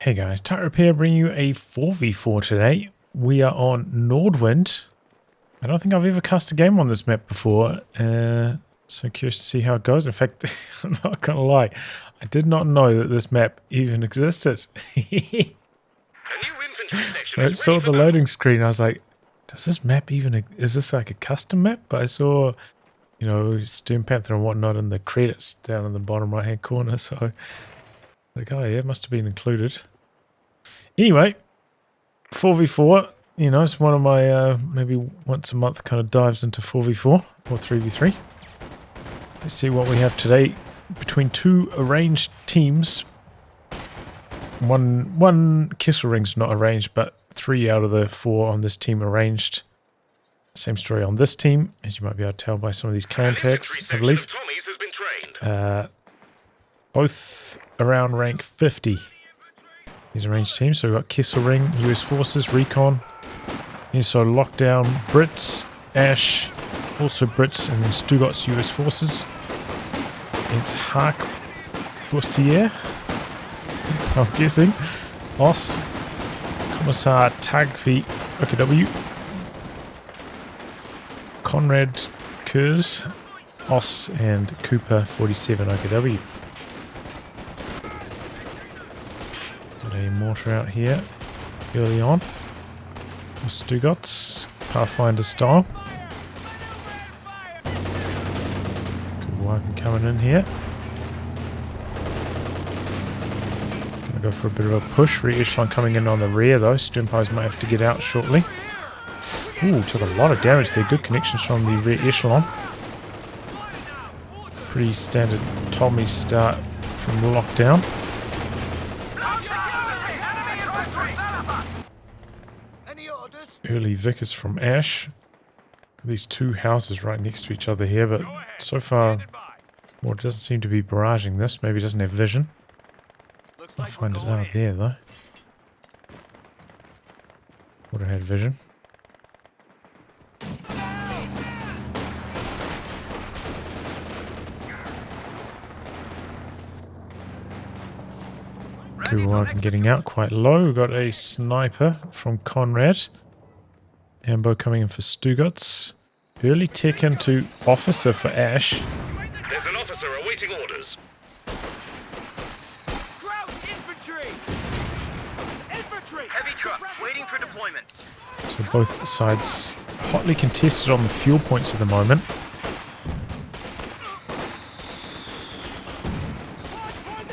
Hey guys, Tire Repair bringing you a 4v4 today. We are on Nordwind. I don't think I've ever cast a game on this map before, so curious to see how it goes. In fact, I'm not gonna lie, I did not know that this map even existed. I saw the loading screen, I was like, does this map even, is this like a custom map? But I saw, you know, Storm Panther and whatnot in the credits down in the bottom right hand corner, so like, oh yeah, it must have been included. Anyway, 4v4, you know, it's one of my maybe once a month kind of dives into 4v4 or 3v3. Let's see what we have today between two arranged teams. One Kesselring's not arranged, but 3 out of the 4 on this team arranged. Same story on this team, as you might be able to tell by some of these clan tags, I believe. Both around rank 50. These arranged teams, so we've got Kesselring, US Forces, Recon, so Lockdown, Brits, Ash, also Brits, and then Stugots, US Forces. It's Harquebusier, I'm guessing, Os, Commissar, Taghavi, OKW, Konrad, Curze, Os, and Cooper, 47 OKW. A mortar out here early on. Stugots, Pathfinder style. Good wagon coming in here. Gonna go for a bit of a push. Re-echelon coming in on the rear though. Sturmpires might have to get out shortly. Ooh, took a lot of damage there. Good connections from the rear echelon. Pretty standard Tommy start from Lockdown. Early Vickers from Ash. These two houses right next to each other here, but so far, well, it doesn't seem to be barraging this. Maybe it doesn't have vision. I'll find it out there though. Would have had vision. Curze getting out quite low. We've got a sniper from Konrad. Ambo coming in for Stugots. Early tech into officer for Ash. There's an officer awaiting orders. Infantry! Infantry! Heavy truck waiting for deployment. So both sides hotly contested on the fuel points at the moment.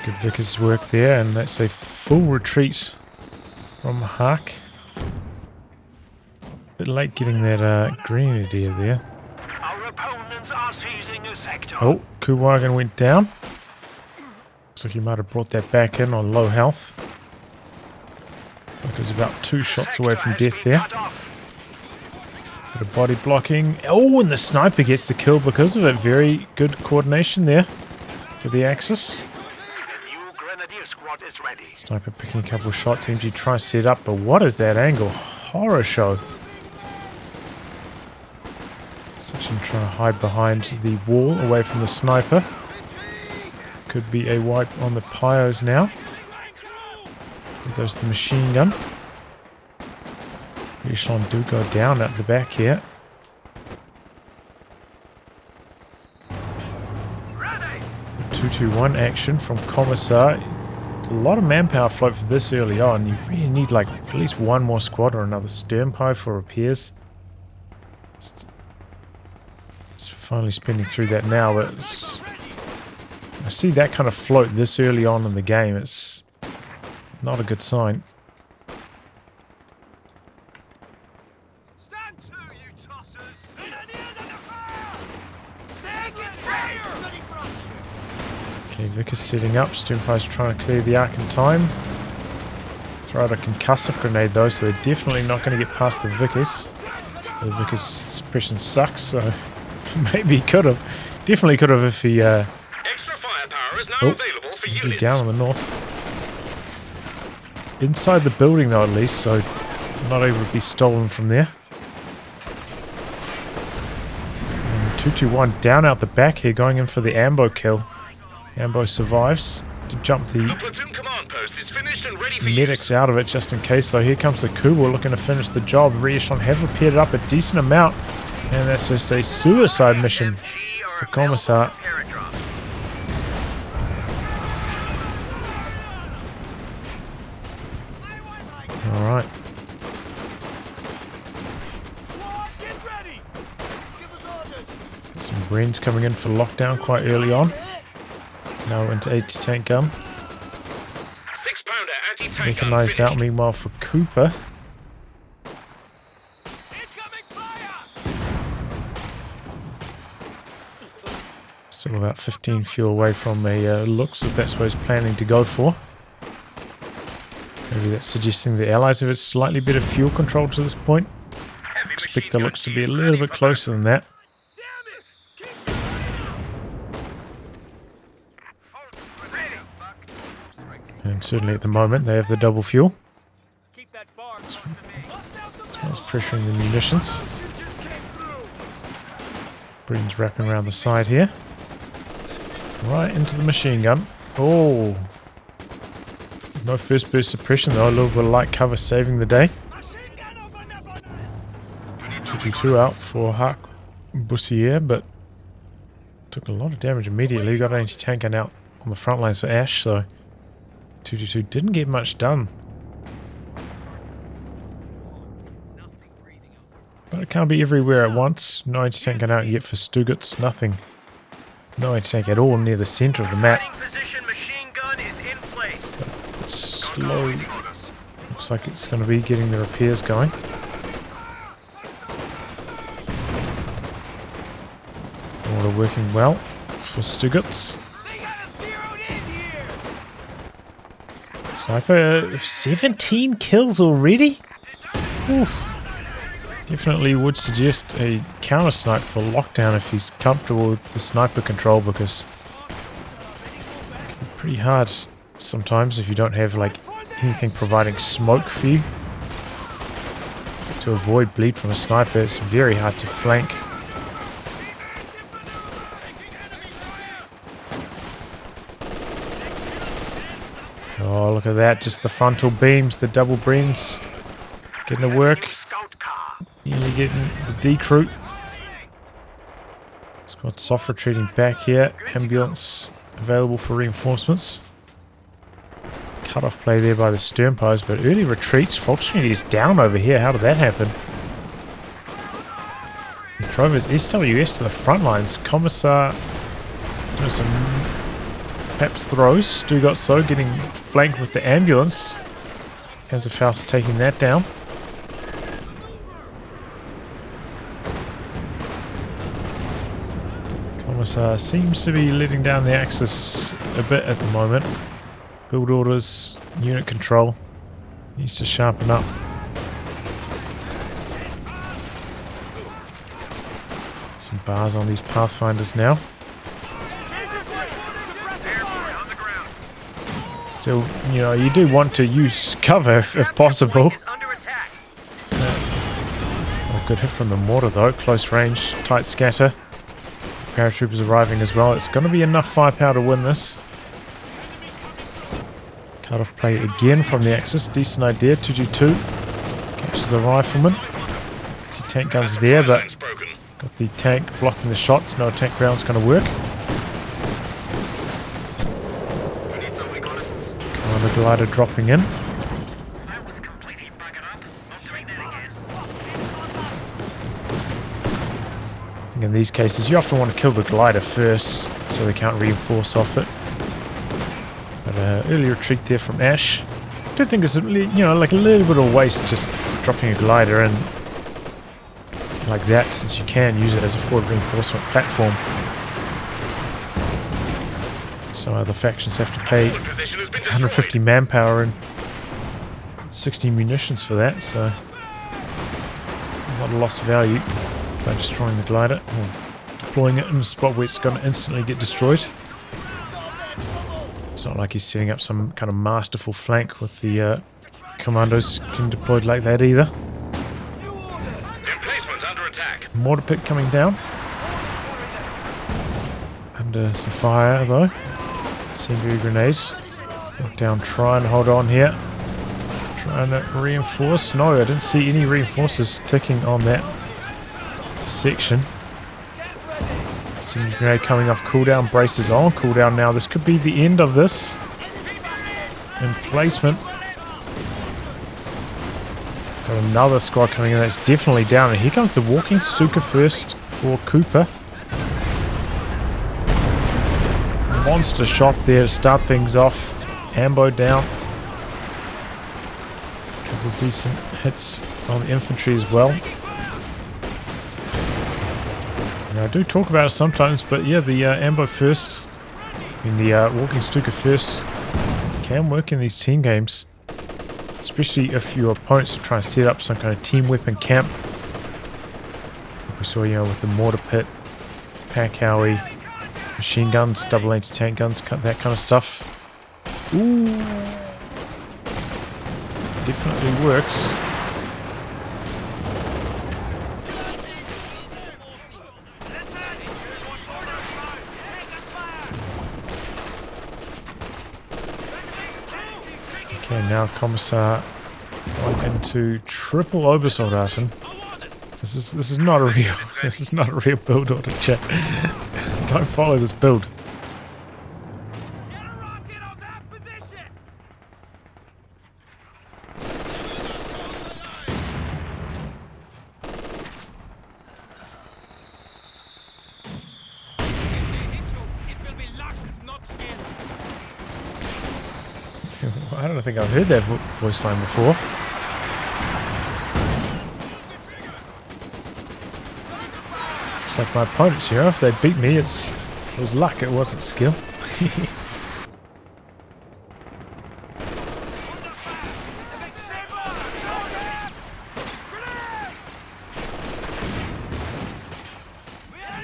Good Vickers work there, and that's a full retreat from Hark. Bit late getting that grenadier there. Our opponents are seizing a sector. Oh, Kuwagan went down. Looks like he might have brought that back in on low health. Like he was about 2 shots away from death there. Bit of body blocking. Oh, and the sniper gets the kill because of it. Very good coordination there to the axis. Sniper picking a couple of shots. MG tries to set up, but what is that angle? Horror show. Section trying to hide behind the wall away from the sniper. Could be a wipe on the pyros now. There goes the machine gun. Echelon do go down at the back here. The 2-2-1 action from Commissar. A lot of manpower float for this early on. You really need like at least one more squad or another Sternpie for repairs. It's finally spinning through that now, but I see that kind of float this early on in the game. It's not a good sign. Stand to, you tossers! Okay, Vickers setting up. Sternpie's trying to clear the arc in time. Throw out a concussive grenade though, so they're definitely not going to get past the Vickers. The Vickers suppression sucks, so maybe he could have. Definitely could have if he Extra firepower is now available for units. Down on the north. Inside the building though at least, so not able to be stolen from there. And 2-2-1 down out the back here, going in for the Ambo kill. Ambo survives. to jump The the platoon command post is finished and ready for medics use. out of it just in case. So here comes the Kubel looking to finish the job. Reassuron have repaired it up a decent amount. And that's just a suicide mission for Commissar. Alright. Get ready. Give us orders. Some Brains coming in for lockdown quite early on. Now into anti-tank gun. 6-pounder anti-tank gun Mechanized out finished. meanwhile for Cooper. Incoming fire. Still about 15 fuel away from a looks if that's what he's planning to go for. Maybe that's suggesting the Allies have a slightly better fuel control to this point. Heavy Expect machine the gun looks to be a team little ready bit for closer than that. Damn it. Keep ready. And certainly at the moment they have the double fuel. Keep that bar close to me. Bust out the That's pressuring the munitions. Shit just came through. Britain's wrapping around the side here. Right into the machine gun. Oh! No first burst suppression though, a little bit of light cover saving the day. Machine gun open up on 222 out for Harquebusier, but took a lot of damage immediately. Got an anti-tank gun out on the front lines for Ash, so 222 didn't get much done. But it can't be everywhere at once. No anti-tank gun out yet for Stugots, nothing. No anti-tank at all near the centre of the map. position machine gun is in place. It's slow. Looks like it's going to be getting the repairs going. Order working well for Stugots. They got us zeroed in here. Sniper, 17 kills already? Oof. Definitely would suggest a counter snipe for lockdown if he's comfortable with the sniper control, because it can be pretty hard sometimes if you don't have like anything providing smoke for you. To avoid bleed from a sniper, it's very hard to flank. Oh, look at that, just the frontal beams, the double beams getting to work. Scout car. Nearly getting the decrew. Squad soft retreating back here. Ambulance available for reinforcements. Cut off play there by the stern post, but early retreats. Fortunately, is down over here. How did that happen? He drove his SWS to the front lines. Commissar doing some perhaps throws. Stugots though getting flanked with the ambulance. Faust taking that down. Commissar seems to be letting down the axis a bit at the moment. Build orders, unit control needs to sharpen up. Some bars on these Pathfinders now. Airborne on the ground. Still, you know, you do want to use cover if possible. Is under attack. A good hit from the mortar though, close range, tight scatter. Paratroopers arriving as well. It's going to be enough firepower to win this. Cut off play again from the axis. Decent idea. 222 catches the rifleman. Tank guns there, but Line's broken. got the tank blocking the shots. No attack ground's going to work. We need some reconnaissance. Commander glider dropping in. That was completely buggered up. Not doing that again. I think in these cases you often want to kill the glider first so they can't reinforce off it. But early retreat there from Ash. I do think it's a, like a little bit of waste just dropping a glider in like that, since you can use it as a forward reinforcement platform. Some other factions have to pay Forward position has been 150 destroyed. manpower and 60 munitions for that, so a lot of lost value by destroying the glider or deploying it in a spot where it's going to instantly get destroyed. It's not like he's setting up some kind of masterful flank with the Commandos deployed like that either. Emplacement under attack. Mortar pit coming down. Under some fire though. Incendiary grenades. Down, try and hold on here. Trying to reinforce. No, I didn't see any reinforcers ticking on that section. Sending grenade coming off cooldown. Braces on cooldown now. This could be the end of this. Emplacement. Got another squad coming in. That's definitely down. And here comes the walking Stuka first for Cooper. Monster shot there to start things off. Ambo down. Couple of decent hits on the infantry as well. And I do talk about it sometimes, but yeah, the Ambo first, the walking Stuka first can work in these team games. Especially if your opponents are trying to set up some kind of team weapon camp. Like we saw, with the mortar pit, Taghavi, machine guns, double anti-tank guns, that kind of stuff. Ooh. Definitely works. Okay, now Commissar going into triple Obersoldaten. This is not a real build order, chat. Don't follow this build. Get a rocket on that position! If they hit you, it will be luck, not skill. I don't think I've heard that voice line before. Just like my opponents here, if they beat me, it was luck, it wasn't skill.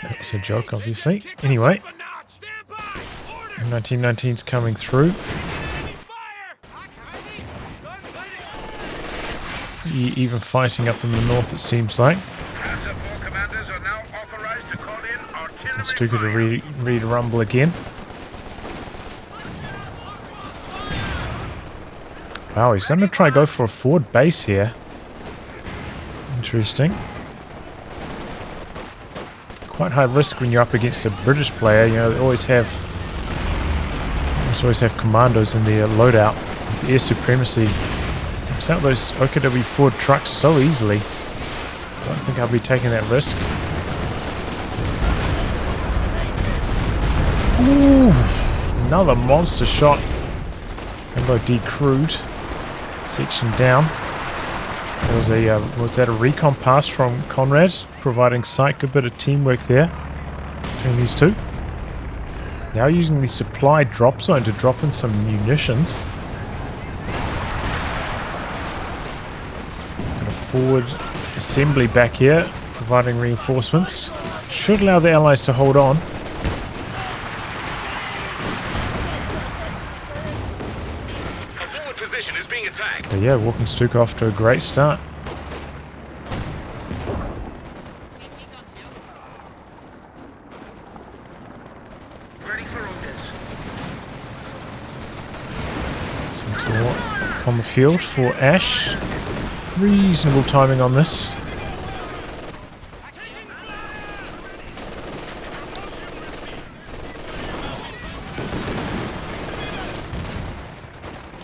That's a joke, obviously. Anyway, 1919's coming through. Even fighting up in the north, it seems like. Commanders are now authorized to call in artillery. It's too good to read rumble again. Wow, he's going to try to go for a forward base here. Interesting. Quite high risk when you're up against a British player. They always have commandos in their loadout with the air supremacy. It's out those OKW forward trucks so easily. Don't think I'll be taking that risk. Ooh, another monster shot. Hello, decrewed. Section down. Was that a recon pass from Konrad, providing sight? Good bit of teamwork there between these two. Now using the supply drop zone to drop in some munitions. Forward assembly back here, providing reinforcements. Should allow the allies to hold on. A forward position is being attacked. But yeah, walking Stuka off to a great start. Ready for orders. Centaur on the field for Ash. Reasonable timing on this.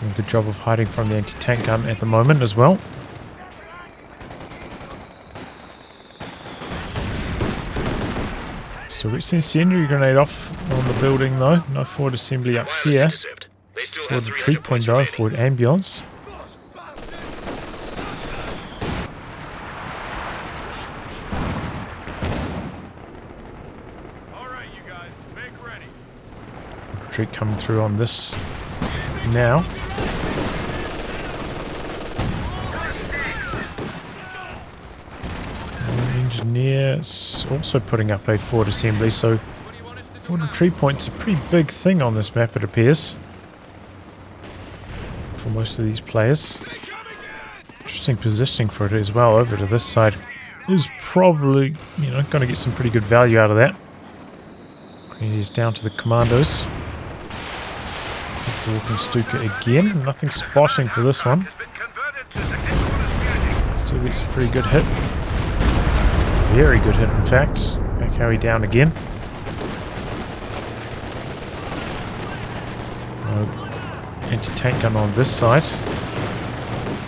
Doing a good job of hiding from the anti-tank gun at the moment as well. Still gets the incendiary grenade off on the building though. No forward assembly up here. Forward retreat point though, forward ambulance. Retreat coming through on this now. Engineers also putting up a forward assembly, so forward retreat point's a pretty big thing on this map, it appears, for most of these players. Interesting positioning for it as well. Over to this side is probably, going to get some pretty good value out of that. It is down to the Commandos. There's the walking Stuka again. Nothing spotting for this one. Still gets a pretty good hit. Very good hit, in fact. Taghavi down again. Anti-tank gun on this side.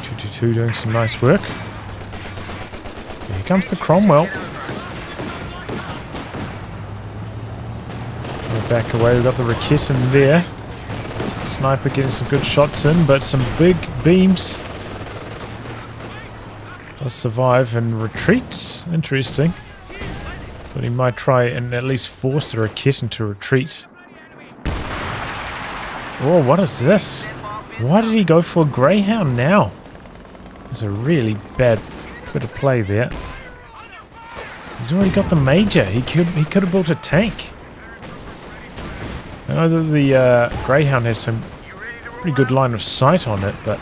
222 doing some nice work. Here comes the Cromwell. We'll back away. We've got the Recon in there. Sniper getting some good shots in, but some big beams. Does survive and retreats. Interesting. But he might try and at least force the Recon to retreat. Oh, what is this? Why did he go for a Greyhound now? There's a really bad bit of play there. He's already got the Major. He could have built a tank. I know that the Greyhound has some pretty good line of sight on it, but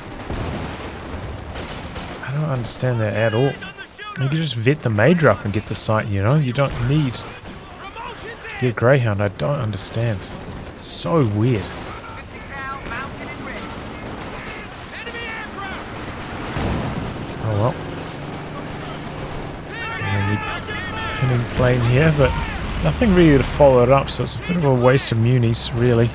I don't understand that at all. You can just vet the Major up and get the sight, you know? You don't need to get Greyhound. I don't understand. It's so weird. Oh well. Pinning plane here, but nothing really to follow it up, so it's a bit of a waste of munis, really.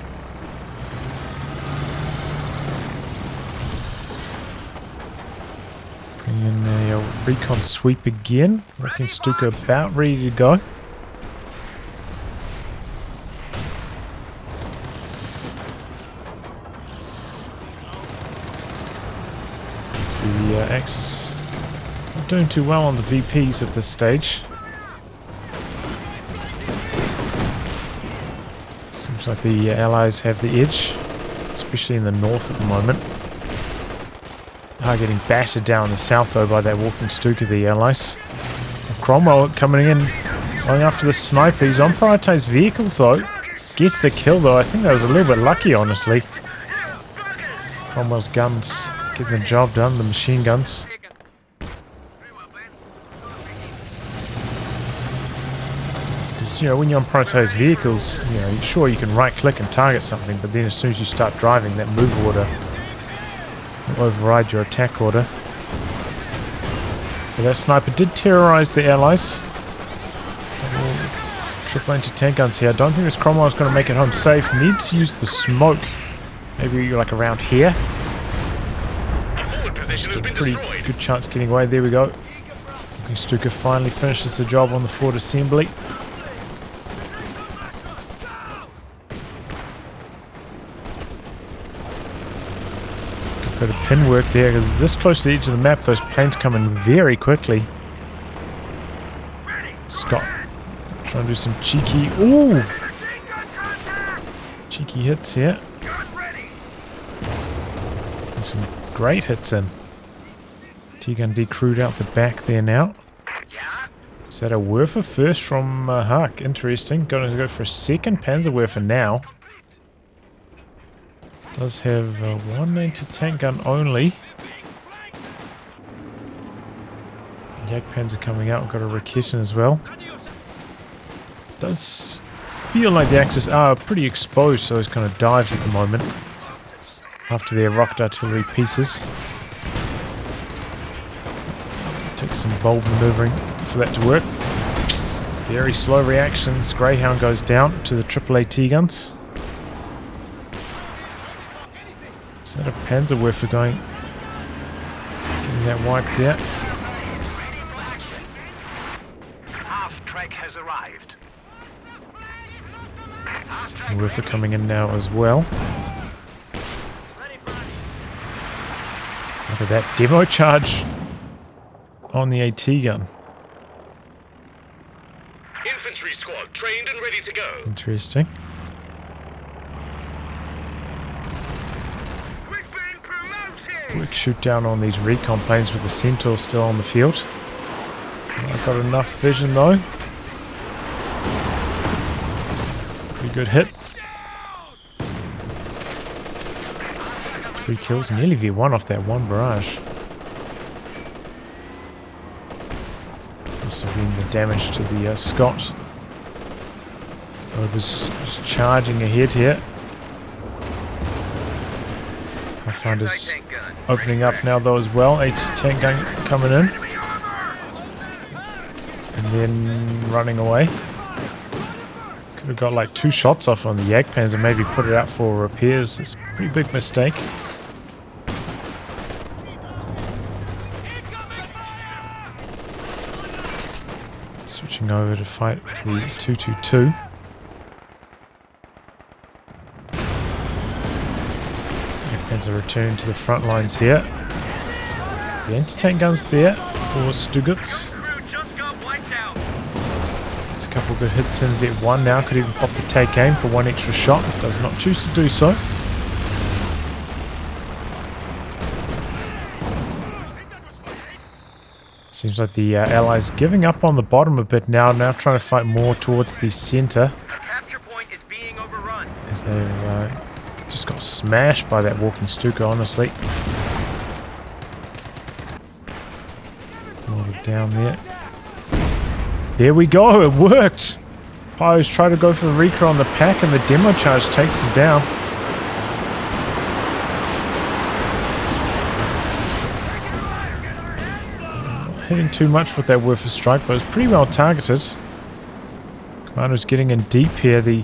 Bring in a Recon sweep again. Looking Stuka about ready to go. See the Axis not doing too well on the VPs at this stage. Seems like the Allies have the edge, especially in the north at the moment. Are getting battered down in the south though by that walking Stuka, the Allies. Cromwell coming in, going after the sniper. He's on prioritized vehicles though. Gets the kill though. I think that was a little bit lucky, honestly. Cromwell's guns getting the job done, the machine guns. Because, you know, when you're on prioritized vehicles, you know, sure you can right click and target something, but then as soon as you start driving, that move order will override your attack order. But that sniper did terrorize the Allies. Triple anti-tank guns here. I don't think this Cromwell is going to make it home safe. Needs to use the smoke. Maybe like around here. Just a pretty good chance getting away. There we go. Stuka finally finishes the job on the forward assembly. Good bit of pin work there. This close to the edge of the map, those planes come in very quickly. Scott trying to do some cheeky, ooh, cheeky hits here. And some great hits in. T-gun decrewed out the back there now. Is that a Werfer first from Hark? Interesting. Going to go for a second Panzerwerfer now. Does have one anti-tank gun only. Jagdpanzer coming out. We've got a Recon as well. Does feel like the Axis are pretty exposed to those kind of dives at the moment. After their rocket artillery pieces. Takes some bold maneuvering for that to work. Very slow reactions. Greyhound goes down to the AAA guns. Is that a Panzerwerfer going? Getting that wiped there. Half track has arrived. Second Werfer coming in now as well. Look at that demo charge on the AT gun. Infantry squad trained and ready to go. Interesting. Quick shoot down on these Recon planes with the Centaur still on the field. I've got enough vision though. Pretty good hit. 3 kills, nearly V1 off that one barrage. Also being the damage to the Scott. Rover's just charging ahead here. Pathfinder's opening up now though as well. Anti-tank gun coming in. And then running away. Could have got like 2 shots off on the Jagdpanzer and maybe put it out for repairs. It's a pretty big mistake. Switching over to fight the 222. Jagdpanzer returning to the front lines here. The anti-tank guns there for Stugots. It's a couple good hits in Vet 1 now. Could even pop the take aim for 1 extra shot. Does not choose to do so. Seems like the Allies giving up on the bottom a bit now. Now trying to fight more towards the center. As they've just got smashed by that walking Stuka, honestly. Loaded down there. There we go, it worked! Pyros try to go for the Recon on the pack and the demo charge takes them down. Not hitting too much with that Werfer strike, but it was pretty well targeted. Commandos getting in deep here. The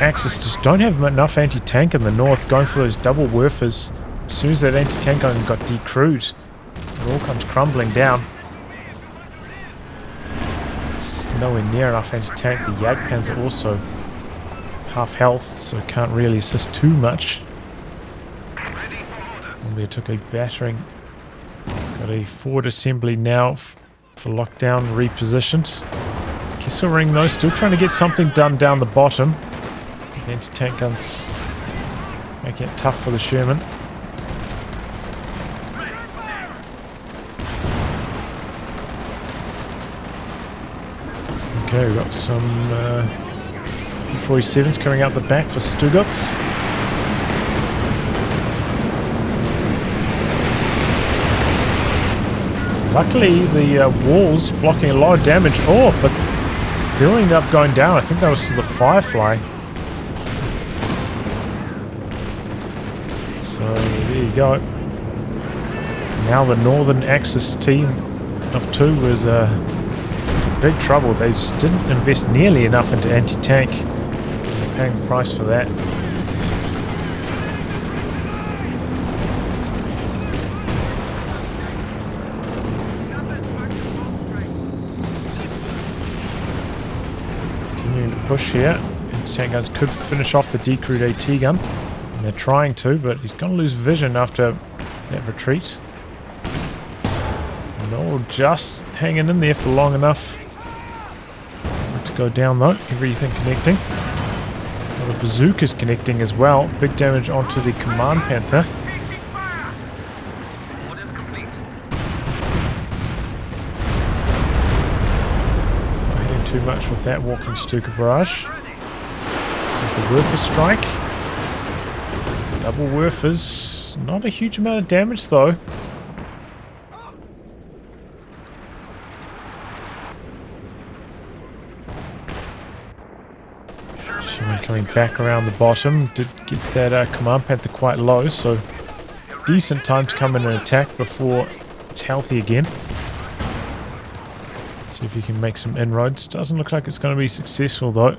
Axis just don't have enough anti-tank in the north, going for those double Werfers. As soon as that anti-tank gun got decrewed, it all comes crumbling down. Nowhere near enough anti-tank. The Jagdpanzer also half health, so can't really assist too much. Only took a battering. Got a forward assembly now for lockdown, repositioned. Kesselring though, still trying to get something done down the bottom. The anti-tank guns making it tough for the Sherman. Okay, we've got some 47s coming out the back for Stugots. Luckily, the walls blocking a lot of damage. Oh, but still ended up going down. I think that was the Firefly. So, there you go. Now the Northern Axis team of 2 is in big trouble. They just didn't invest nearly enough into anti-tank. They're paying the price for that. Continuing to push here. Anti-tank guns could finish off the decrewed AT gun. And they're trying to, but he's going to lose vision after that retreat. No, just hanging in there for long enough. Not to go down though. Everything connecting. Well, the bazooka's connecting as well. Big damage onto the Command Panther. Not hitting too much with that walking Stuka barrage. There's a Werfer strike. Double Werfers. Not a huge amount of damage though. Coming back around the bottom, did get that Command Panther quite low, so decent time to come in and attack before it's healthy again. See if he can make some inroads. Doesn't look like it's going to be successful though.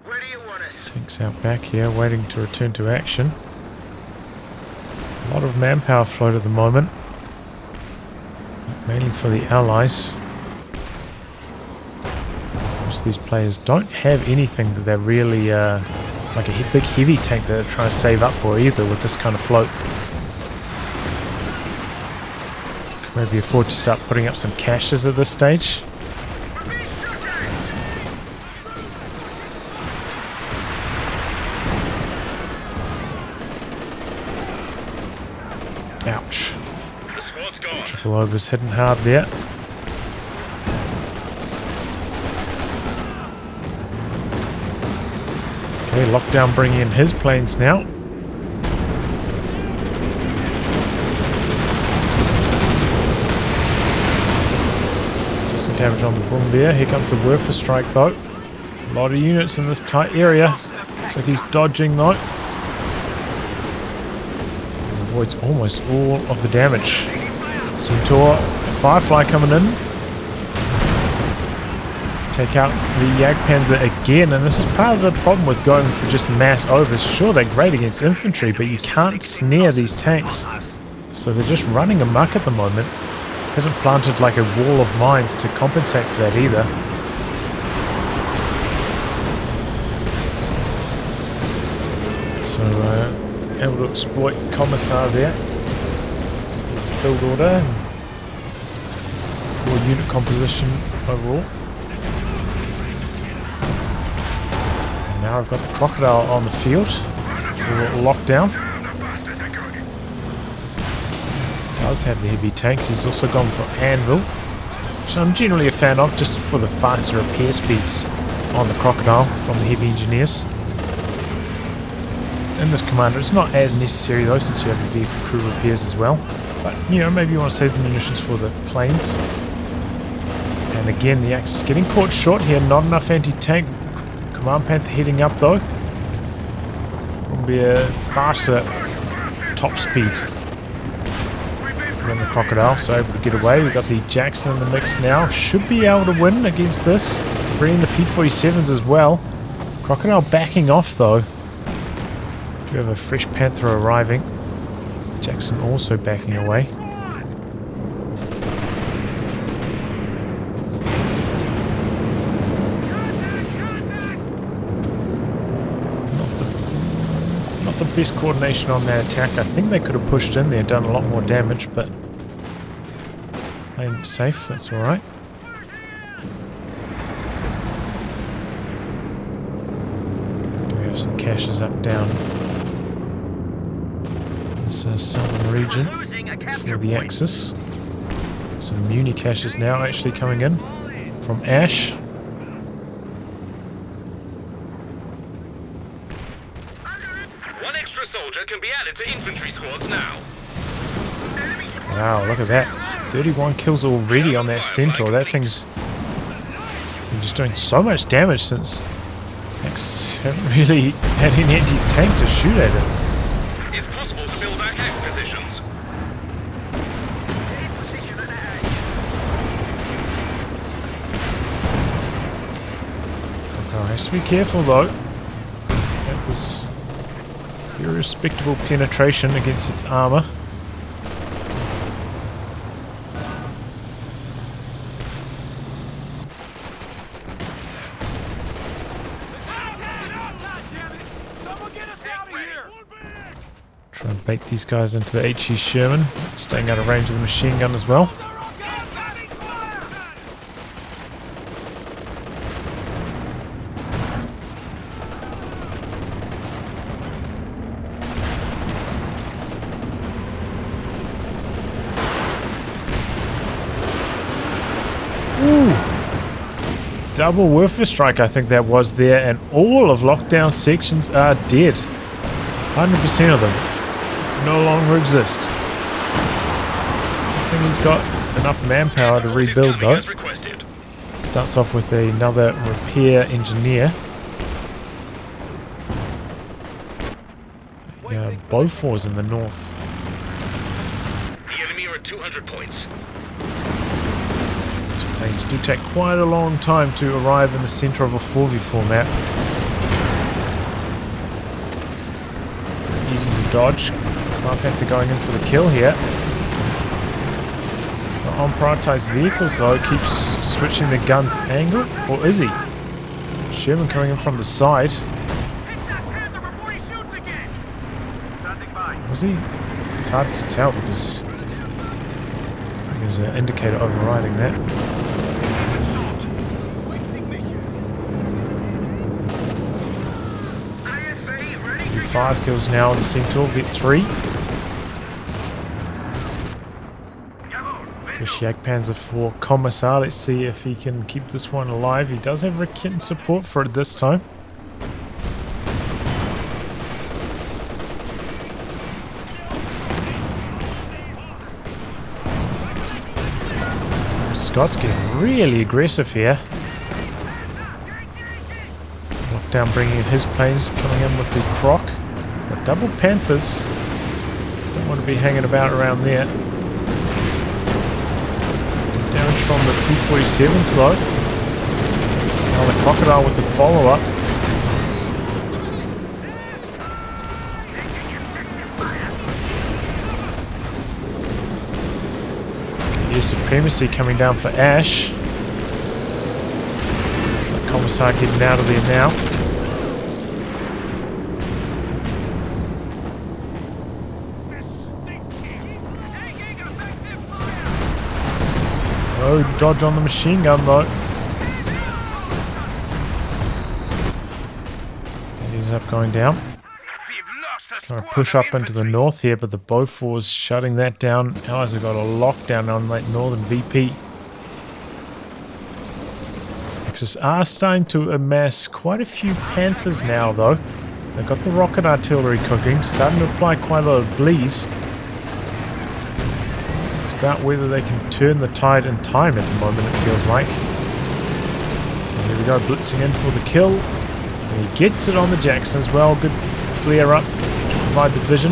Where do you want us? Tanks out back here, waiting to return to action. A lot of manpower float at the moment, mainly for the Allies. Most of these players don't have anything that they're really like a big heavy tank that they're trying to save up for either with this kind of float. Could maybe afford to start putting up some caches at this stage. Ouch. Triple overs hitting hard there. Okay, lockdown bringing in his planes now. damage on the Bombardier. Here comes the Werfer strike though. A lot of units in this tight area. Looks like he's dodging though. And avoids almost all of the damage. Centaur, Firefly coming in. Take out the Jagdpanzer again, and this is part of the problem with going for just mass overs. Sure, they're great against infantry, but you can't snare these tanks. So they're just running amok at the moment. Hasn't planted like a wall of mines to compensate for that either. So able to exploit Commissar there. This is build order. Poor unit composition overall. And now I've got the Crocodile on the field for lockdown. Does have the heavy tanks. He's also gone for Anvil, which I'm generally a fan of, just for the faster repair speeds on the Crocodile from the heavy engineers. In this commander, it's not as necessary though, since you have the vehicle crew repairs as well. But you know, maybe you want to save the munitions for the planes. And again, the Axis getting caught short here. Not enough anti-tank. Command Panther heading up though. Will be a faster top speed than the Crocodile, so able to get away. We've got the Jackson in the mix now. Should be able to win against this. Bringing the P-47s as well. Crocodile backing off though. We have a fresh Panther arriving. Jackson also backing away. Not the best coordination on that attack. I think they could have pushed in there, done a lot more damage, but playing safe, that's alright. Do we have some caches up down this southern region for the Axis? Some Muni caches now actually coming in from Ash. One extra soldier can be added to infantry squads now. Wow, look at that. 31 kills already on that Centaur. That thing's been just doing so much damage since Axis haven't really had any anti-tank to shoot at it. It's possible to build back act positions. Okay, has to be careful though. At this very respectable penetration against its armor. Try and bait these guys into the HE Sherman, staying out of range of the machine gun as well. Double Werfer strike, I think that was there, and all of lockdown sections are dead. 100% of them no longer exist. I think he's got enough manpower to rebuild though. Starts off with another repair engineer. Beaufort's in the north. The enemy are at 200 points. These planes do take quite a long time to arrive in the center of a 4v4 map. Easy to dodge. Command Panther going in for the kill here. Not on prioritized vehicles though, keeps switching the gun's angle. Or is he? Sherman coming in from the side. Was he? It's hard to tell because there's an indicator overriding that. 5 kills now on the Centaur, Vet 3. Fresh Jagdpanzer for Commissar. Let's see if he can keep this one alive. He does have Recon support for it this time. Scots getting really aggressive here. Lockdown bringing in his planes, coming in with the Croc. But double Panthers. Don't want to be hanging about around there. Good damage from the P-47s though. Now the Crocodile with the follow-up. Supremacy coming down for Ash. So Commissar getting out of there now. Oh, dodge on the machine gun though. It ends up going down. Trying to push up into the north here, but the Beaufort's shutting that down. Allies have got a lockdown on that northern VP. Axis are starting to amass quite a few Panthers now, though. They've got the rocket artillery cooking, starting to apply quite a lot of bleed. It's about whether they can turn the tide in time at the moment, it feels like. And here we go, blitzing in for the kill. And he gets it on the Jackson as well. Good flare up. Provide the vision.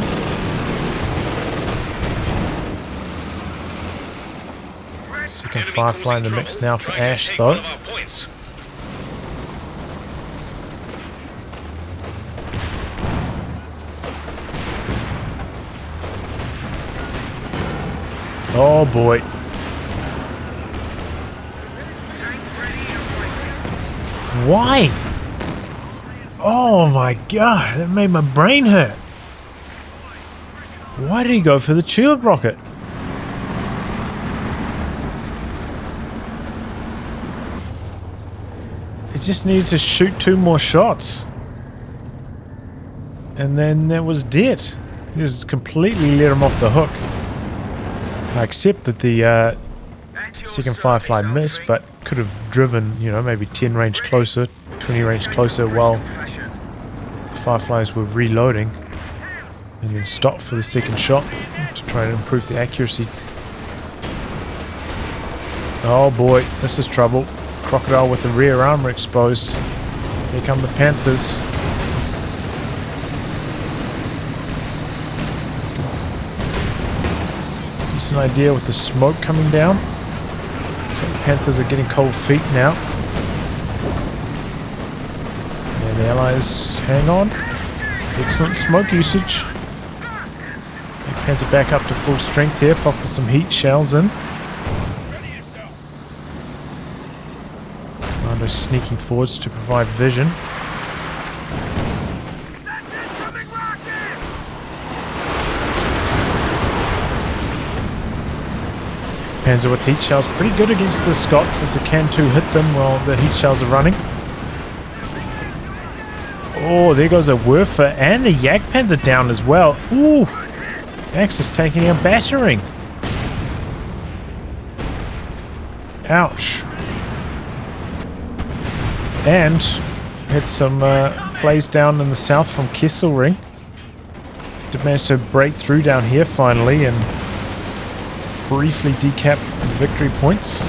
Second Firefly in the mix now for Ash though. Oh boy. Why? Oh my god, that made my brain hurt. Why did he go for the shield rocket? It just needed to shoot 2 more shots. And then that was dead. He just completely let him off the hook. I accept that the second Firefly missed, but could have driven, you know, maybe 10 range closer, 20 range closer while the Fireflies were reloading. And then stop for the second shot to try to improve the accuracy. Oh boy, this is trouble. Crocodile with the rear armor exposed. Here come the Panthers. Decent idea with the smoke coming down. So the Panthers are getting cold feet now. And the Allies hang on. Excellent smoke usage. Panzer back up to full strength here, popping some heat shells in. Commandos sneaking forwards to provide vision. Panzer with heat shells, pretty good against the Scots as the Can-2 hit them while the heat shells are running. Oh, there goes a Werfer and the Yak Panzer down as well. Ooh! Axis taking a battering. Ouch. And had some plays down in the south from Kesselring. Did manage to break through down here finally and briefly decap victory points.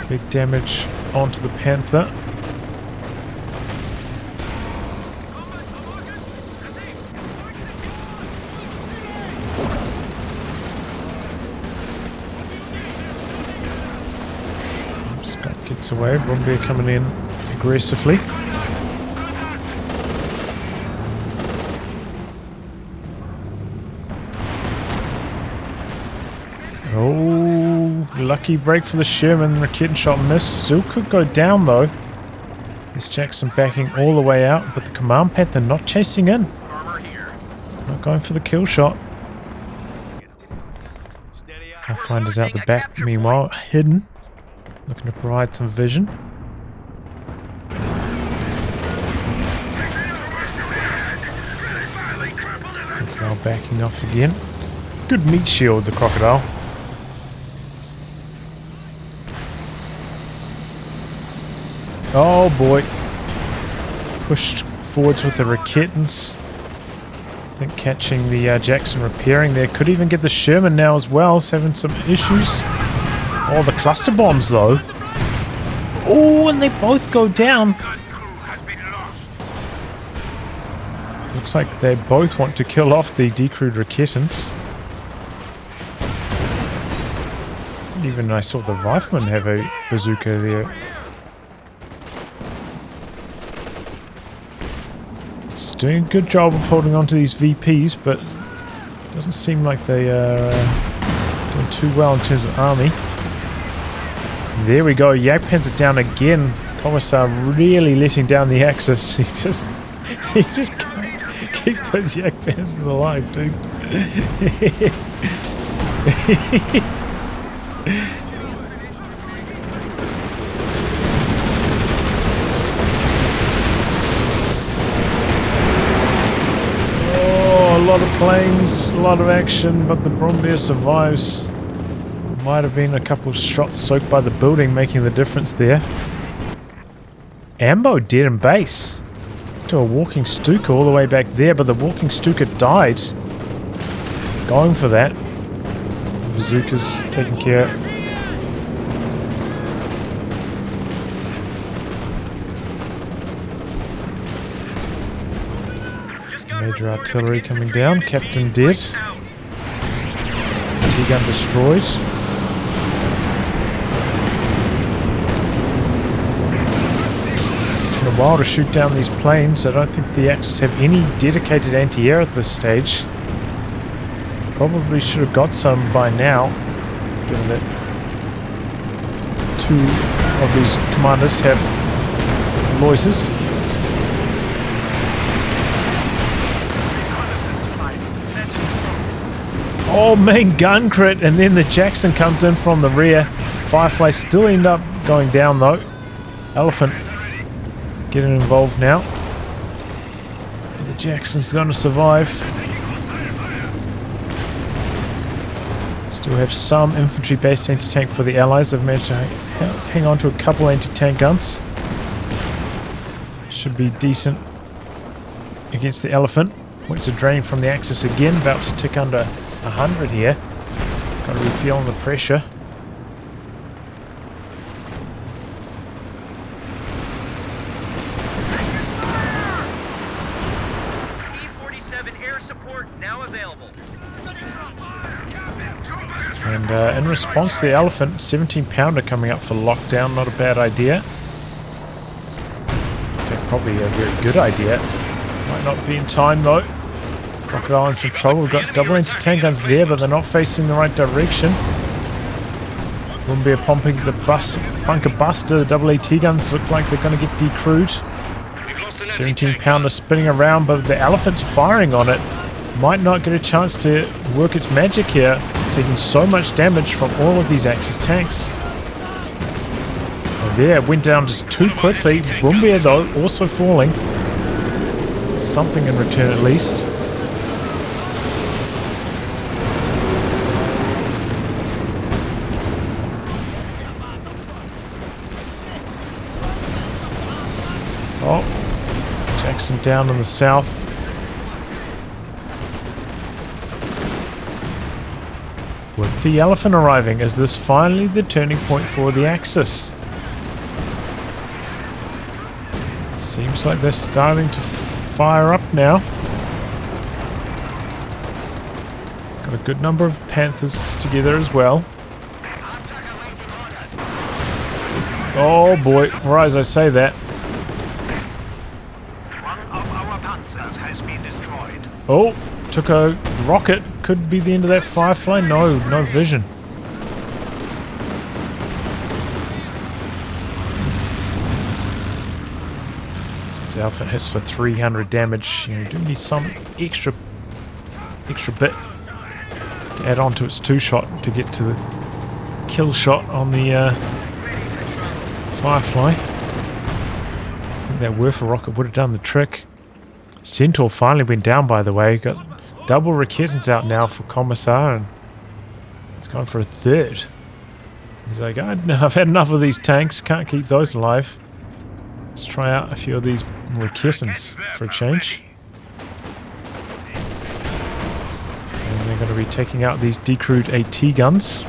Big damage onto the Panther. Scott gets away. Brumbier coming in aggressively. Oh, lucky break for the Sherman. Raketten shot missed. Still could go down though. There's Jackson backing all the way out, but the Command Panther not chasing in. Not going for the kill shot. Pathfinder's out the back, meanwhile, hidden. Looking to provide some vision. Now backing off again. Good meat shield, the Crocodile. Oh boy. Pushed forwards with the Rakettens. think catching the Jackson repairing there. Could even get the Sherman now as well. It's having some issues. Oh, the cluster bombs though. Oh, and they both go down. Looks like they both want to kill off the decrewed Raketans. Even I saw the rifleman have a bazooka there. It's doing a good job of holding on to these VPs, but it doesn't seem like they are doing too well in terms of army. There we go, Jagdpanzer down again. Commissar really letting down the Axis. He just can't keep those Jagdpanzers alive, dude. Oh, a lot of planes, a lot of action, but the Brombeer survives. Might have been a couple of shots soaked by the building making the difference there. Ambo dead in base. To a walking Stuka all the way back there, but the walking Stuka died. Going for that. Bazooka's taking care. Major artillery coming down. Captain dead. T-gun destroyed. Taking a while to shoot down these planes. I don't think the Axis have any dedicated anti-air at this stage. Probably should have got some by now, given that two of these commanders have loiters. Oh, main gun crit, and then the Jackson comes in from the rear. Firefly still end up going down though. Elephant getting involved now. And the Jackson's going to survive. Still have some infantry-based anti-tank for the Allies. They've managed to hang on to a couple anti-tank guns. Should be decent against the Elephant. Points are draining from the Axis again. About to tick under 100 here. Got to be feeling the pressure. E-47 air support now available. And in response to the Elephant, 17-pounder coming up for lockdown. Not a bad idea. In fact, probably a very good idea. Might not be in time though. Crocodile in some trouble. We've got double anti-tank guns there, but they're not facing the right direction. Wouldn't be a pumping the bunker buster. The double AT guns look like they're going to get decrewed. 17-pounder spinning around, but the Elephant's firing on it. Might not get a chance to work its magic here, taking so much damage from all of these Axis tanks. And there, it went down just too quickly. Brombeer though, also falling. Something in return at least. Oh, Jackson down in the south. With the Elephant arriving, is this finally the turning point for the Axis? Seems like they're starting to fire up now. Got a good number of Panthers together as well. Oh boy, right as I say that. One of our panzers has been destroyed. Oh, took a rocket. Could be the end of that Firefly. No, no vision. Since the Elephant hits for 300 damage, you do need some extra bit to add on to its 2-shot to get to the kill shot on the Firefly. I think that Werfer rocket would have done the trick. Centaur finally went down, by the way. Got double Raketans out now for Commissar, and he's gone for a third. He's like, I've had enough of these tanks, can't keep those alive. Let's try out a few of these Raketans for a change. going to be taking out these decrewed AT guns.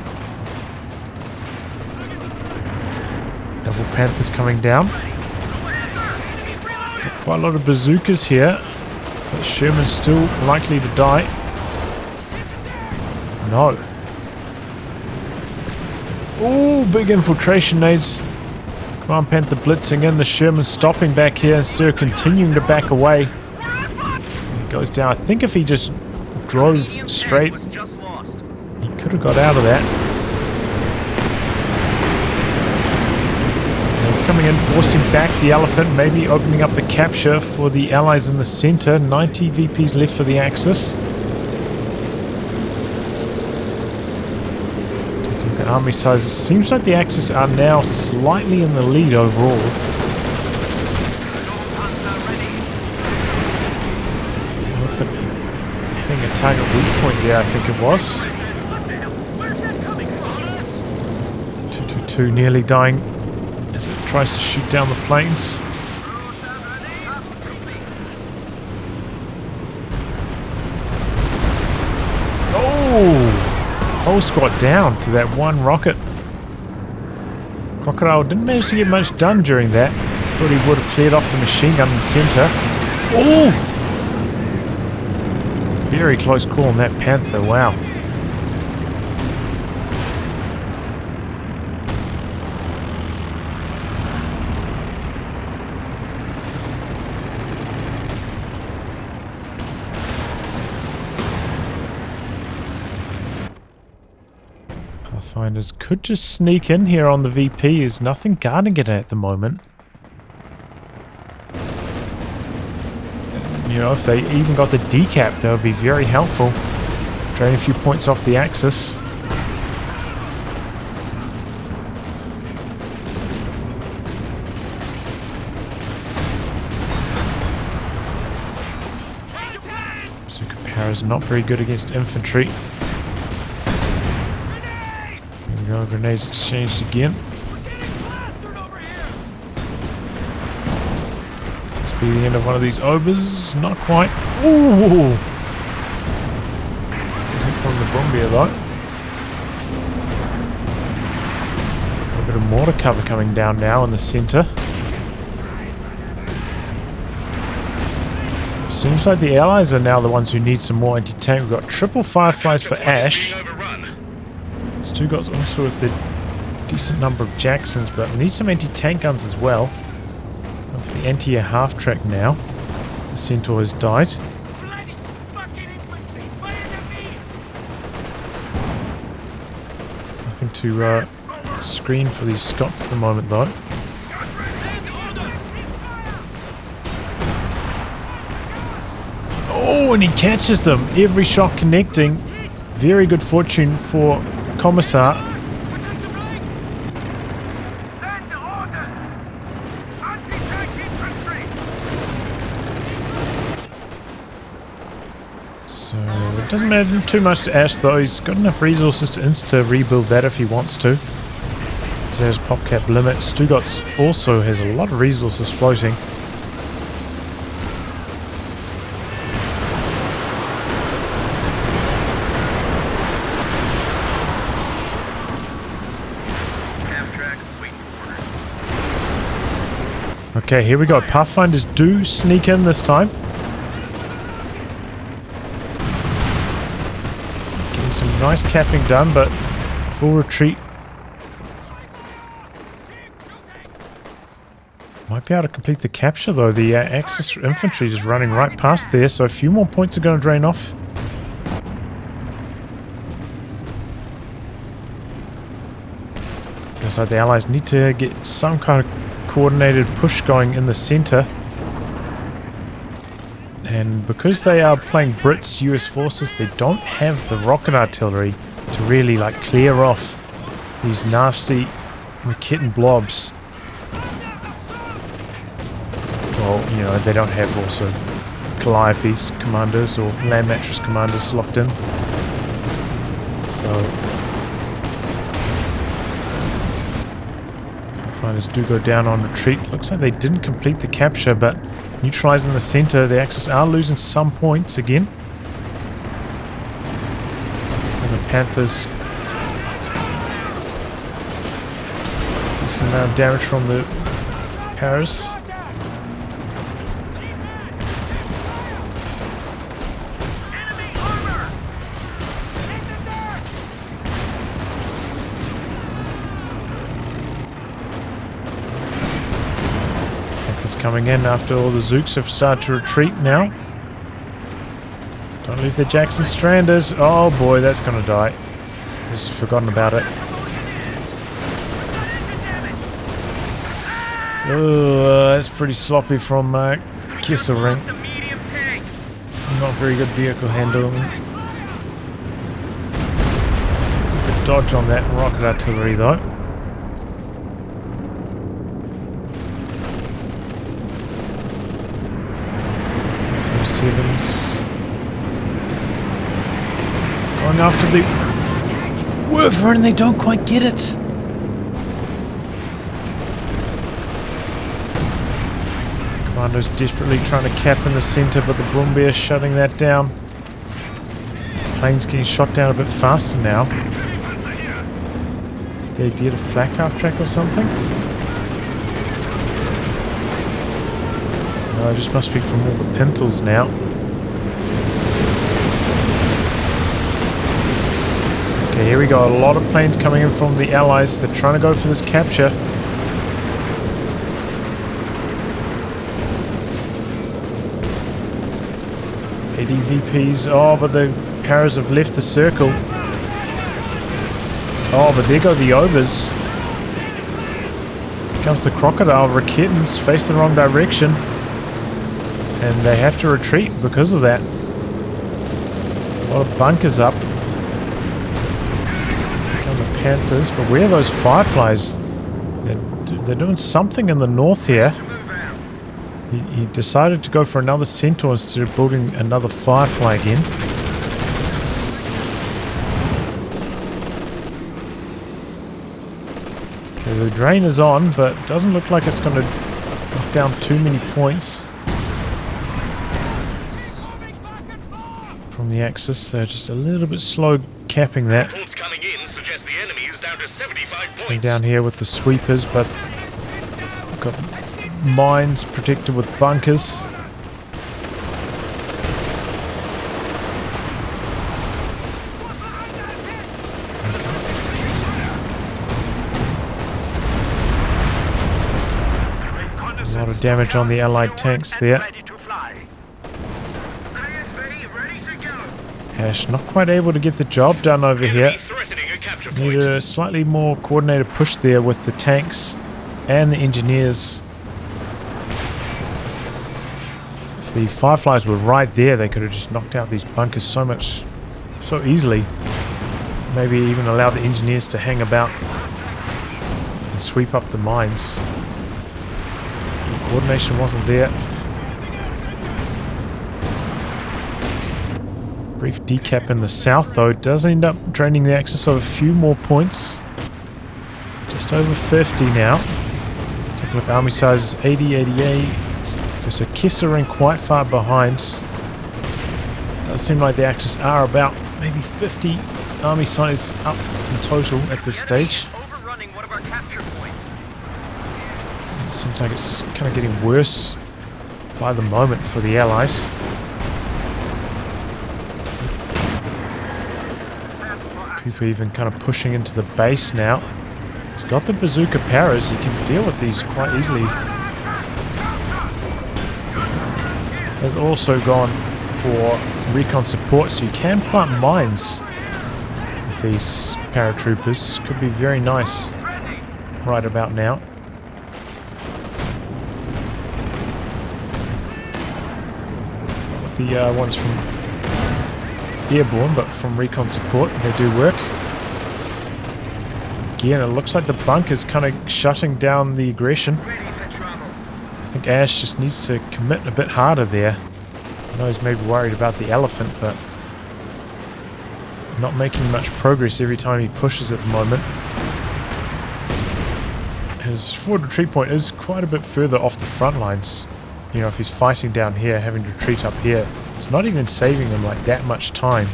Double Panthers coming down. Quite a lot of bazookas here. But Sherman's still likely to die. No. Oh, big infiltration nades. Command Panther blitzing in. The Sherman stopping back here. Sir continuing to back away. He goes down. I think if he just drove straight, he could have got out of that. And it's coming in, forcing back the Elephant, maybe opening up the capture for the Allies in the center. 90 VPs left for the Axis. Army sizes. Seems like the Axis are now slightly in the lead overall. Hitting a target weak point there, I think it was. 222 nearly dying as it tries to shoot down the planes. Oh! Whole squad down to that one rocket. Crocodile didn't manage to get much done during that. Thought he would have cleared off the machine gun in the center. Oh! Very close call on that Panther, wow. Pathfinders could just sneak in here on the VP. There's nothing guarding it at the moment. You know, if they even got the decap, that would be very helpful. Drain a few points off the Axis. Bazooka power is not very good against infantry. There we go, grenades exchanged again. Be the end of one of these obers. Not quite. Ooh! Hit from the Bombier though. A bit of mortar cover coming down now in the center. Seems like the Allies are now the ones who need some more anti-tank. We've got triple Fireflies for Ash. Stugots also with a decent number of Jacksons, but we need some anti-tank guns as well. For the anti-air half-track now. The Centaur has died. Nothing to screen for these Scots at the moment though. Oh, and he catches them. Every shot connecting. Very good fortune for Commissar. Doesn't matter too much to Ash though. He's got enough resources to insta-rebuild that if he wants to. There's PopCap limit. Stugots also has a lot of resources floating. Okay, here we go. Pathfinders do sneak in this time. Some nice capping done, but full retreat. Might be able to complete the capture though. The Axis infantry is running right past there, so a few more points are going to drain off. Feels like the Allies need to get some kind of coordinated push going in the center. And because they are playing Brits, US forces, they don't have the rocket artillery to really like clear off these nasty Raketen blobs. Well, you know, they don't have also Calliope's commandos or land mattress commanders locked in. So Fighters do go down on retreat. Looks like they didn't complete the capture, but neutralizing the center, the Axis are losing some points again. Panthers. Decent amount of damage from the Paras. Panthers coming in after all the Zooks have started to retreat now. Don't leave the Jackson stranded. Oh boy, that's going to die. Just forgotten about it. Oh, that's pretty sloppy from Kesselring. Not very good vehicle handling. Good dodge on that rocket artillery though. Sevens. Going after the Werfer and they don't quite get it. Commandos desperately trying to cap in the center, but the Brumbier shutting that down. Planes getting shot down a bit faster now. Did they get a flak half track or something? No, it just must be from all the Pintles now. Okay, here we go. A lot of planes coming in from the Allies. They're trying to go for this capture. ADVPs. Oh, but the Paras have left the circle. Oh, but there go the Overs. Here comes the Crocodile. Raketans face the wrong direction. And they have to retreat because of that. A lot of bunkers up. Panthers, but where are those Fireflies? They're doing something in the north here. He decided to go for another Centaur instead of building another Firefly again. Okay, the drain is on, but it doesn't look like it's going to knock down too many points from the Axis. They're just a little bit slow capping that. Coming down here with the sweepers, but got mines protected with bunkers. A lot of damage on the Allied tanks there. Ash not quite able to get the job done over here. Need a slightly more coordinated push there with the tanks and the engineers. If the Fireflies were right there, they could have just knocked out these bunkers so easily. Maybe even allow the engineers to hang about and sweep up the mines. The coordination wasn't there. Brief decap in the south though does end up draining the Axis of a few more points. Just over 50 now. Take a look, army size is 80, 88. So Kesselring quite far behind. Does seem like the Axis are about maybe 50 army size up in total at this stage. It seems like it's just kind of getting worse by the moment for the Allies. Cooper even kind of pushing into the base now. He's got the bazooka Paras. He can deal with these quite easily. Has also gone for recon support, so you can plant mines with these paratroopers. Could be very nice right about now. With the ones from Airborne, but from recon support, they do work. Again, it looks like the bunker's kind of shutting down the aggression. I think Ash just needs to commit a bit harder there. I know he's maybe worried about the elephant, but not making much progress every time he pushes at the moment. His forward retreat point is quite a bit further off the front lines. You know, if he's fighting down here, having to retreat up here, it's not even saving him like that much time.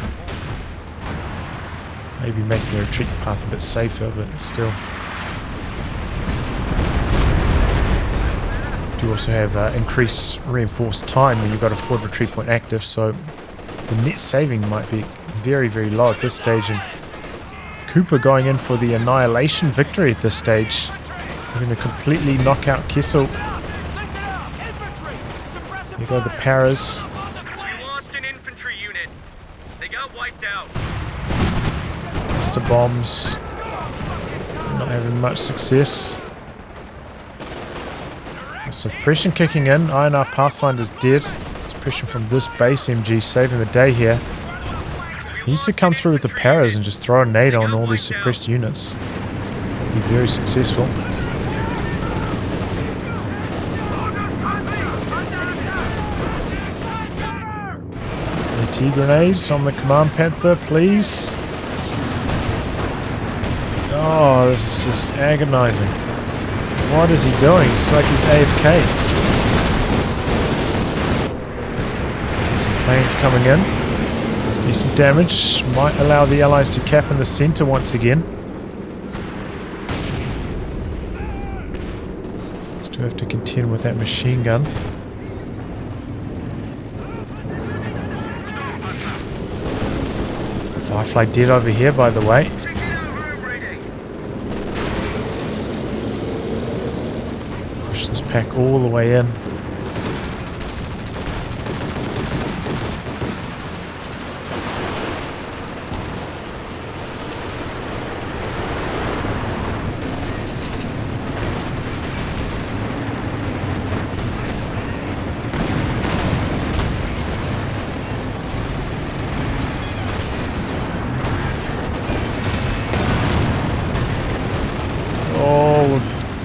Maybe making the retreat path a bit safer, but still. You also have increased reinforced time when you've got a forward retreat point active, so the net saving might be very, very low at this stage. And Cooper going in for the annihilation victory at this stage. We're going to completely knock out Kessel. Here go the paras. We lost an infantry unit. They got wiped out. Mr. Bombs not having much success. Suppression kicking in. INR Pathfinder's dead. Suppression from this base MG saving the day here. He needs to come through with the paras and just throw a nade on all these suppressed units. Be very successful. AT grenades on the Command Panther, please. Oh, this is just agonizing. What is he doing? It's like he's AFK. Some planes coming in. Decent damage. Might allow the allies to cap in the center once again. Still have to contend with that machine gun. Firefly dead over here, by the way. This pack all the way in.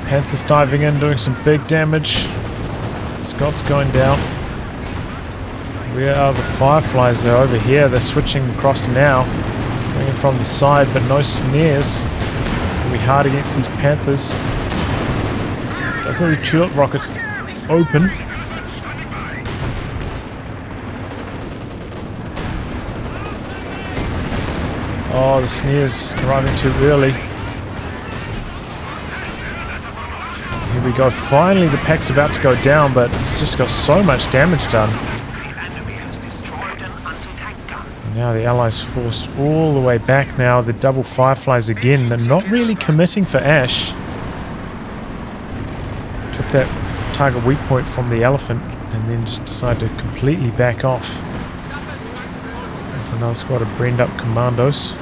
Panthers diving in, doing some big damage. Scott's going down. Where are the Fireflies? They're over here. They're switching across now. Going in from the side, but no snares. It'll be hard against these Panthers. Does the tulip rockets open? Oh, the snares arriving too early. Here we go. Finally, the pack's about to go down, but it's just got so much damage done. And now the Allies forced all the way back now. The double Fireflies again. They're not really committing for Ash. Took that target weak point from the Elephant and then just decided to completely back off. And for another squad of brained up Commandos.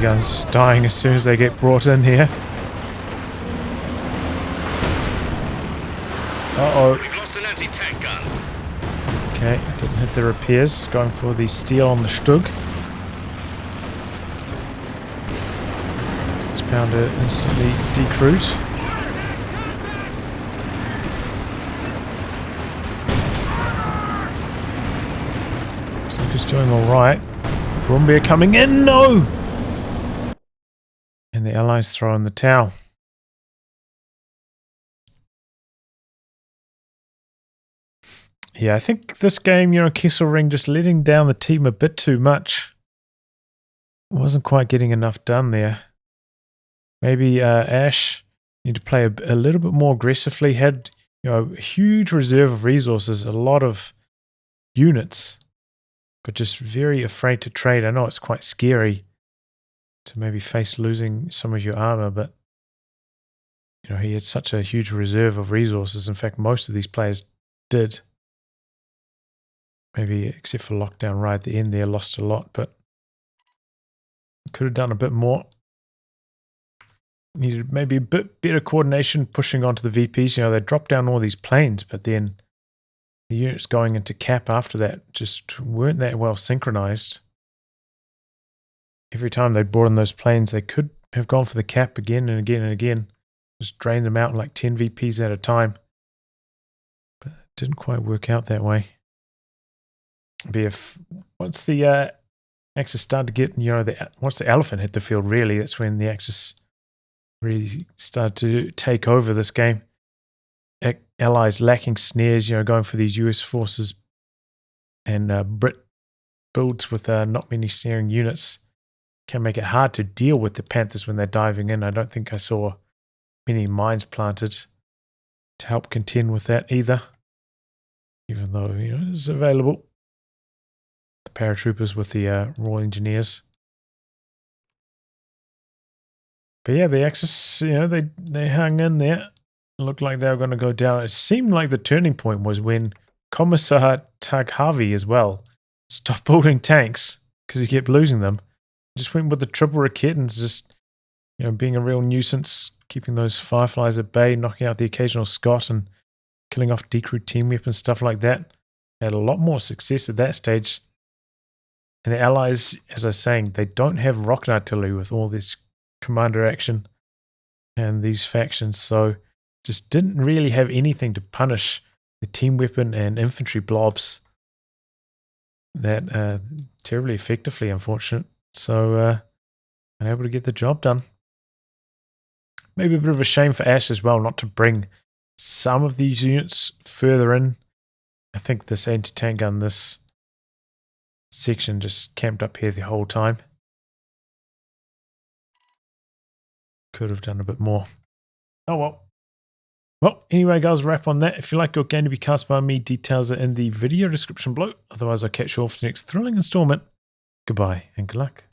Guns dying as soon as they get brought in here. Uh-oh. We've lost an anti-tank gun. Okay, didn't hit the repairs. Going for the steel on the Stug. 6-pounder instantly decrewed. Stugots doing alright. Brumbier coming in. No! And the Allies throw in the towel. Yeah, I think this game, Kesselring just letting down the team a bit too much. Wasn't quite getting enough done there. Maybe Ash need to play a little bit more aggressively. Had a huge reserve of resources, a lot of units, but just very afraid to trade. I know it's quite scary to maybe face losing some of your armor, but he had such a huge reserve of resources. In fact, most of these players did. Maybe except for Lockdown right at the end there, lost a lot, but could have done a bit more. Needed maybe a bit better coordination pushing onto the VPs. They dropped down all these planes, but then the units going into cap after that just weren't that well synchronized. Every time they brought in those planes, they could have gone for the cap again and again and again. Just drained them out in like 10 VPs at a time. But it didn't quite work out that way. But if once the Axis started to get, once the elephant hit the field, really, that's when the Axis really started to take over this game. Allies lacking snares, going for these US forces, and Brit builds with not many snaring units can make it hard to deal with the Panthers when they're diving in. I don't think I saw many mines planted to help contend with that either, even though it's available. The paratroopers with the Royal Engineers. But yeah, the Axis, they hung in there. It looked like they were going to go down. It seemed like the turning point was when Commissar Taghavi as well stopped building tanks because he kept losing them. Just went with the triple Raketans, just being a real nuisance, keeping those Fireflies at bay, knocking out the occasional Scot and killing off decrewed team weapons, stuff like that. They had a lot more success at that stage. And the Allies, as I was saying, they don't have rocket artillery with all this commander action and these factions, so just didn't really have anything to punish the team weapon and infantry blobs that terribly effectively, unfortunate. So unable to get the job done. Maybe a bit of a shame for Ash as well not to bring some of these units further in. I think this anti-tank gun, this section just camped up here the whole time. Could have done a bit more. Oh well. Well, anyway, guys, wrap on that. If you like your game to be cast by me, details are in the video description below. Otherwise, I'll catch you all for the next thrilling installment. Goodbye and good luck.